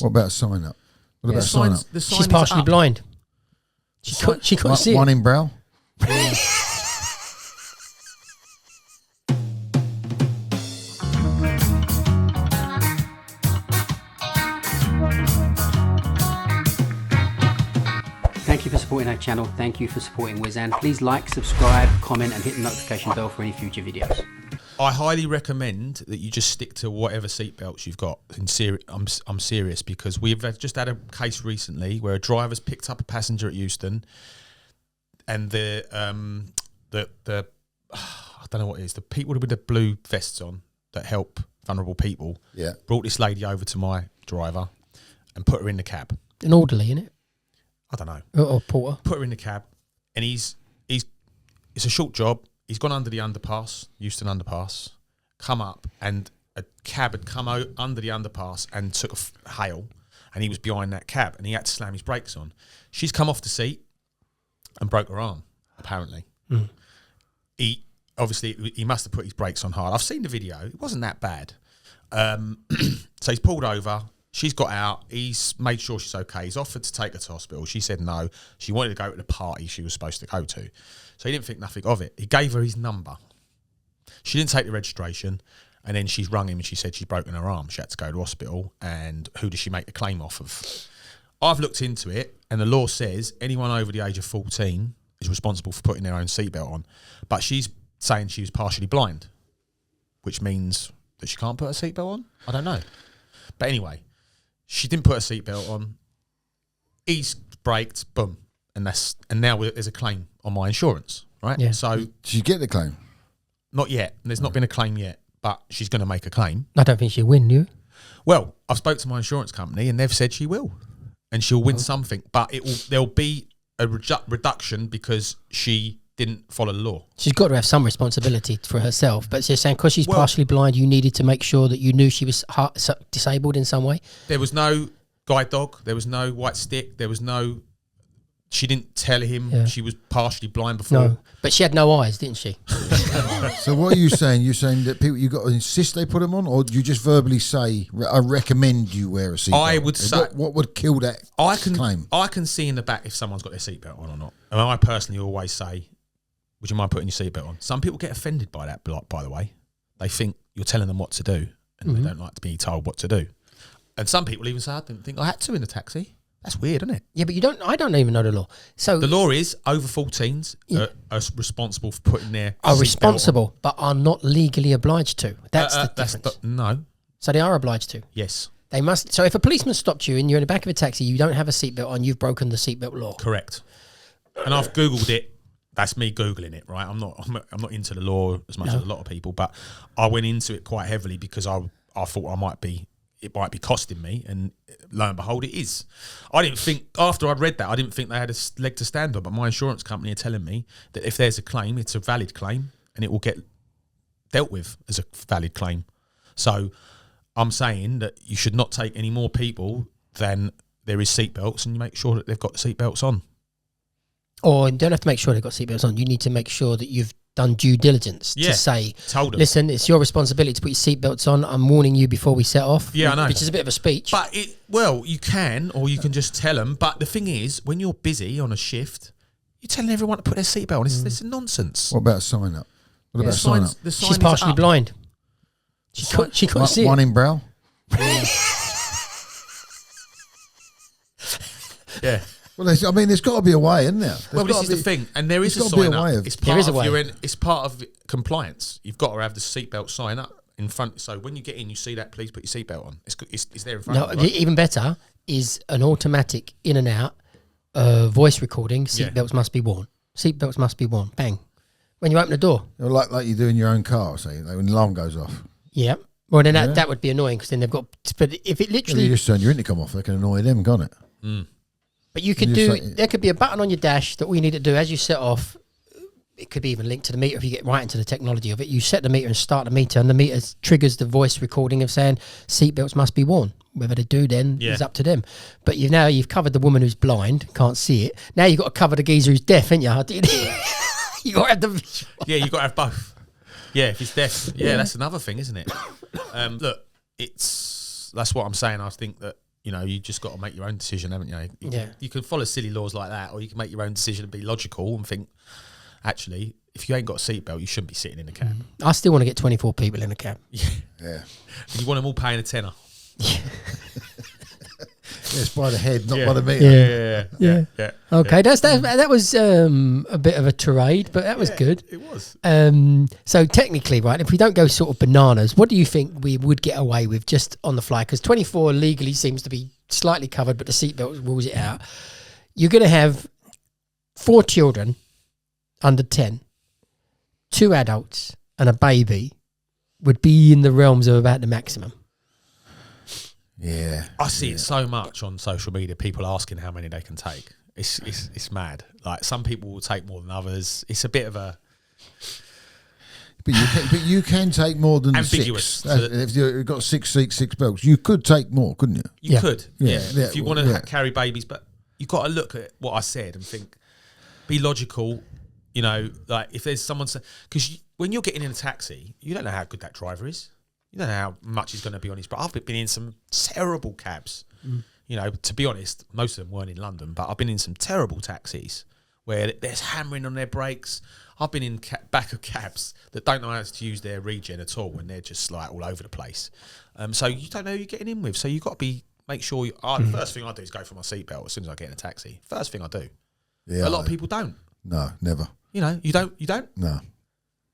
What about sign up? What about sign up? She's partially blind. She couldn't see one it. in brow. Thank you for supporting our channel. Thank you for supporting Wizan. Please like, subscribe, comment and hit the notification bell for any future videos. I highly recommend that you just stick to whatever seatbelts you've got. I'm serious, because we've just had a case recently where a driver's picked up a passenger at Euston, and the I don't know what it is, the people with the blue vests on that help vulnerable people, brought this lady over to my driver and put her in the cab. An orderly, innit? I don't know. Or porter. Put her in the cab, and it's a short job. He's gone under the underpass, Euston underpass, come up, and a cab had come out under the underpass and took a hail, and he was behind that cab, and he had to slam his brakes on. She's come off the seat and broke her arm, apparently. Mm. He must have put his brakes on hard. I've seen the video. It wasn't that bad. So he's pulled over. She's got out. He's made sure she's okay. He's offered to take her to hospital. She said no. She wanted to go to the party she was supposed to go to. So he didn't think nothing of it. He gave her his number. She didn't take the registration, and then she's rung him and she said she's broken her arm. She had to go to hospital, and who does she make the claim off of? I've looked into it, and the law says anyone over the age of 14 is responsible for putting their own seatbelt on. But she's saying she was partially blind, which means that she can't put her seatbelt on? I don't know. But anyway, she didn't put her seatbelt on. He's braked, boom. And now there's a claim on my insurance, right? Yeah. So Did you get the claim? not yet. There's not been a claim yet, but she's going to make a claim. I don't think she'll win, do you? Well, I've spoke to my insurance company, and they've said she will, and she'll win something. But there'll be a reduction because she didn't follow the law. She's got to have some responsibility for herself, but she's saying because she's partially blind, you needed to make sure that you knew she was disabled in some way. There was no guide dog. There was no white stick. There was no. She didn't tell him she was partially blind before. No, but she had no eyes, didn't she? So what are you saying? You're saying that people, you got to insist they put them on, or do you just verbally say, I recommend you wear a seatbelt? I would say... What would kill that claim? I can see in the back if someone's got their seatbelt on or not. I mean, I personally always say, would you mind putting your seatbelt on? Some people get offended by that, by the way. They think you're telling them what to do, and they don't like to be told what to do. And some people even say, I didn't think I had to in a taxi. That's weird, isn't it? Yeah, but I don't even know the law. So the law is over 14s are responsible for putting their are responsible, but are not legally obliged to. That's the difference. No. So they are obliged to. Yes. They must. So if a policeman stopped you and you're in the back of a taxi, you don't have a seatbelt on, you've broken the seatbelt law. Correct. And I've Googled it. That's me Googling it, right? I'm not into the law as much as a lot of people, but I went into it quite heavily because I thought it might be costing me, and lo and behold, it is. I didn't think, after I'd read that, I didn't think they had a leg to stand on, but my insurance company are telling me that if there's a claim, it's a valid claim, and it will get dealt with as a valid claim. So I'm saying that you should not take any more people than there is seatbelts, and you make sure that they've got the seatbelts on. Or you don't have to make sure they've got seatbelts on. You need to make sure that you've done due diligence to say, listen, it's your responsibility to put your seatbelts on. I'm warning you before we set off. Yeah, I know. Which is a bit of a speech. But you can, or you can just tell them. But the thing is, when you're busy on a shift, you're telling everyone to put their seatbelt on. This is nonsense. What about sign up? What about sign up? She's partially blind. She couldn't see one it. in brow. Yeah. Well, I mean, there's got to be a way, isn't there? Well, this is the thing, and there is a sign up. It's part of compliance. You've got to have the seatbelt sign up in front. So when you get in, you see that. Please put your seatbelt on. It's there in front. No, of you, right? Even better is an automatic in and out voice recording. Seatbelts must be worn. Seatbelts must be worn. Bang. When you open the door, like you do in your own car, say when the alarm goes off. Yeah. Well, then that would be annoying because then they've got. But if it literally, you just turn your intercom off, they can annoy them, can't it? Mm. But you could there could be a button on your dash that all you need to do as you set off. It could be even linked to the meter if you get right into the technology of it. You set the meter and start the meter, and the meter triggers the voice recording of saying seatbelts must be worn. Whether they do then is up to them. But you've covered the woman who's blind, can't see it. Now you've got to cover the geezer who's deaf, ain't you? You got to have the visual. Yeah, you've got to have both. Yeah, if he's deaf. Yeah, that's another thing, isn't it? Look, that's what I'm saying. I think that you know, you just got to make your own decision, haven't you? You can follow silly laws like that, or you can make your own decision and be logical and think, actually, if you ain't got a seatbelt, you shouldn't be sitting in the cab. I still want to get 24 people in a cab. Yeah. And you want them all paying a tenner. It's by the head, not by the meter. Yeah. Okay, that was a bit of a tirade, but that was good. It was. So technically, right, if we don't go sort of bananas, what do you think we would get away with just on the fly? Because 24 legally seems to be slightly covered, but the seatbelt rules it out. You're going to have 4 children under 10, 2 adults, and a baby would be in the realms of about the maximum. Yeah, I see it so much on social media. People asking how many they can take. It's mad. Like some people will take more than others. It's a bit of a. But you can take more than ambiguous. 6. If you've got 6 seats, 6 belts, you could take more, couldn't you? You could, Yeah. If you want to carry babies, but you've got to look at what I said and think, be logical. You know, like if there's someone, because when you're getting in a taxi, you don't know how good that driver is. You don't know how much he's going to be on his. But I've been in some terrible cabs. You know, to be honest, most of them weren't in London, but I've been in some terrible taxis where they're hammering on their brakes. I've been in back of cabs that don't know how to use their regen at all, and they're just like all over the place. So you don't know who you're getting in with. So you've got to make sure. The first thing I do is go for my seatbelt as soon as I get in a taxi. First thing I do. Yeah, a lot of people don't. No, never. You know, you don't? No.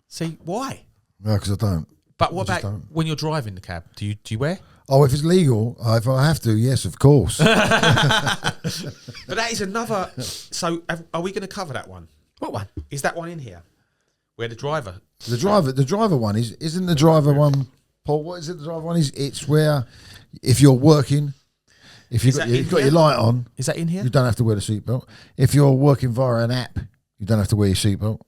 See, why? No, because I don't. But what about when you're driving the cab? Do you wear? Oh, if it's legal, if I have to, yes, of course. But that is another. So, are we going to cover that one? What one? Is that one in here? Where the driver? The driver one isn't the driver one, Paul. What is it? The driver one is it's where if you're working, if you've got your light on, is that in here? You don't have to wear the seatbelt. If you're working via an app, you don't have to wear your seatbelt.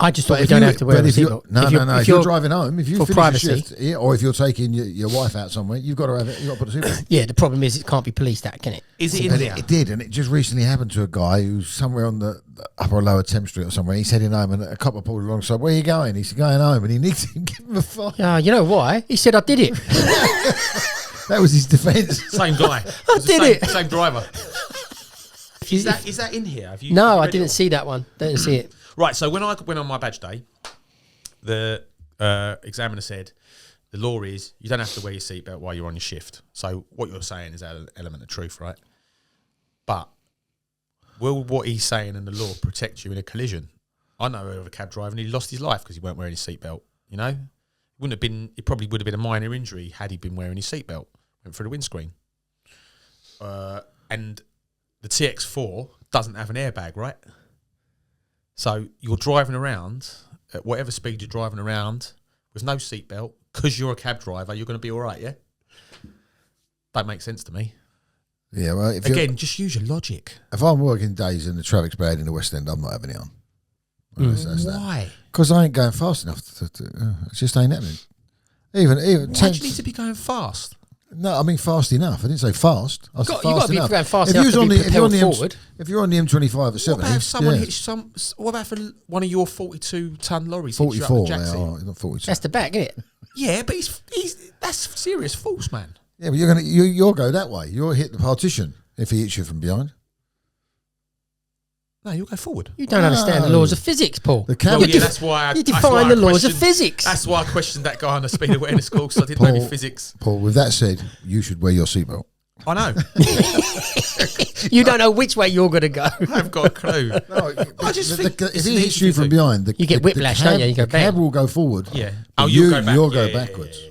I just thought you don't have to wear a seatbelt. No. If you're driving home, if you finish privacy. a shift, or if you're taking your wife out somewhere, you've got to have it. You've got to put a seatbelt. Yeah, the problem is it can't be policed that, can it? Is it in here? It did, and it just recently happened to a guy who's somewhere on the upper or lower Thames Street or somewhere. He's heading home, and a couple pulled alongside. Where are you going? He's going home, and he needs to give him a fine. Yeah, you know why? He said I did it. That was his defence. Same guy. I did it. Same driver. Is that in here? Have you? No, I didn't see that one. Didn't see it. Right. So when I went on my badge day, the examiner said the law is you don't have to wear your seatbelt while you're on your shift. So what you're saying is an element of truth, right? But will what he's saying in the law protect you in a collision? I know of a cab driver and he lost his life because he weren't wearing his seatbelt. You know, it probably would have been a minor injury had he been wearing his seatbelt. Went through the windscreen. And the TX4 doesn't have an airbag, right? So you're driving around at whatever speed you're driving around with no seatbelt because you're a cab driver. You're going to be all right, yeah? Don't make sense to me. Yeah, well, again, just use your logic. If I'm working days and the traffic's bad in the West End, I'm not having it on. Why? Because I ain't going fast enough. It just ain't happening. Even why do you need to be going fast? No, I mean fast enough. I didn't say fast. I said You've got to be going fast enough forward. If you're on the M25 at 70, what about if someone hits what about for one of your 42-ton lorries? 44, not 42. That's the back, isn't it? Yeah, but that's serious force, man. Yeah, but you'll go that way. You'll hit the partition if he hits you from behind. No, you'll go forward. You don't understand the laws of physics, Paul. That's why you define the laws of physics. That's why I questioned that guy on the speed awareness call because I didn't know any physics. Paul, with that said, you should wear your seatbelt. I know. You don't know which way you're going to go. I've got a clue. No, I just think if he hits you from behind, you get whiplash, don't you? You go the cab will go forward. Yeah. You'll go backwards.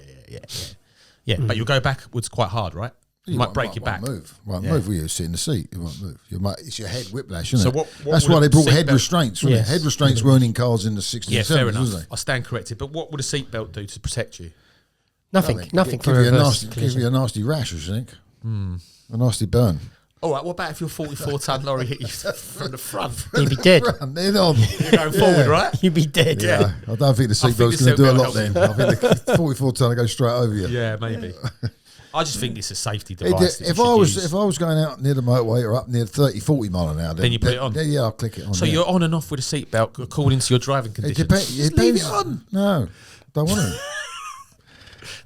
Yeah, but you'll go backwards quite hard, right? You might break your back. Move. Move. You sit in the seat. You won't move. It's your head whiplash, So isn't it? That's why they brought head restraints. Yes. Head restraints weren't in cars in the 60s and 70s, fair enough. was they? I stand corrected. But what would a seatbelt do to protect you? Nothing. Give you a nasty rash, I think. A nasty burn. All right, what about if your 44-ton lorry hit you from the front? You'd be dead. Then on. You're going forward, right? You'd be dead. Yeah. I don't think the seatbelt's going to do a lot then. I think the 44-ton will go straight over you. Yeah, maybe. I just think it's a safety device. If I was going out near the motorway or up near 30, 40 mile an hour, then you put it on. Yeah, I'll click it on. So you're on and off with a seatbelt according to your driving conditions. It depends. Leave it on. No, don't want to.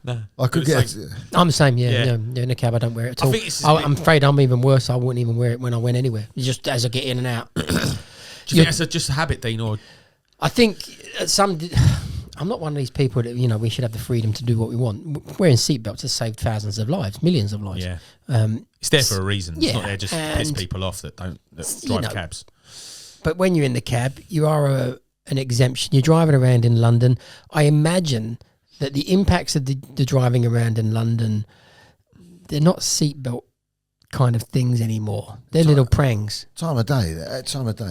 No. I could It's get. I'm the same, yeah. Yeah. In the cab, I don't wear it at I all. think it's I'm afraid I'm even worse. I wouldn't even wear it when I went anywhere. It's just as I get in and out. Do you think that's just a habit, Dean, or I think I'm not one of these people that, we should have the freedom to do what we want. Wearing seatbelts has saved thousands of lives, millions of lives. yeah? Um, It's there for a reason. It's not yeah, there just to piss and- people off that drive cabs. But when you're in the cab, you are an exemption. You're driving around in London. I imagine that the impacts of the driving around in London, they're not seatbelt kind of things anymore. They're little prangs. Time of day.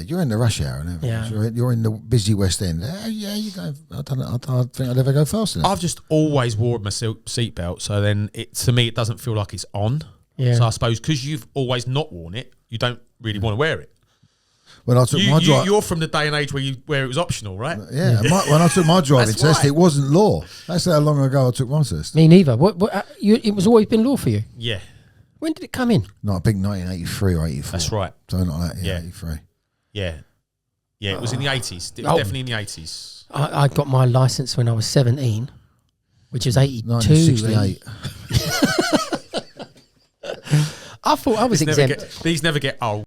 You're in the rush hour and everything. Yeah. You're in the busy West End. You go. I don't think I'd ever go fast enough. I've just always wore my seatbelt, so then to me it doesn't feel like it's on. Yeah. So I suppose because you've always not worn it, you don't really want to wear it. When I took my drive, You're from the day and age where it was optional, right? yeah. When I took my driving That's test, why. it wasn't law. That's how long ago I took my test. Me neither. It was always been law for you. Yeah, When did it come in? No, I think 1983 or 84. that's right. Something like that. Yeah, Yeah. 83. Yeah, it was in the 80s. It was Oh. definitely in the 80s. I got my license when I was 17, which is 82. 1968. I thought I was exempt. These never get old.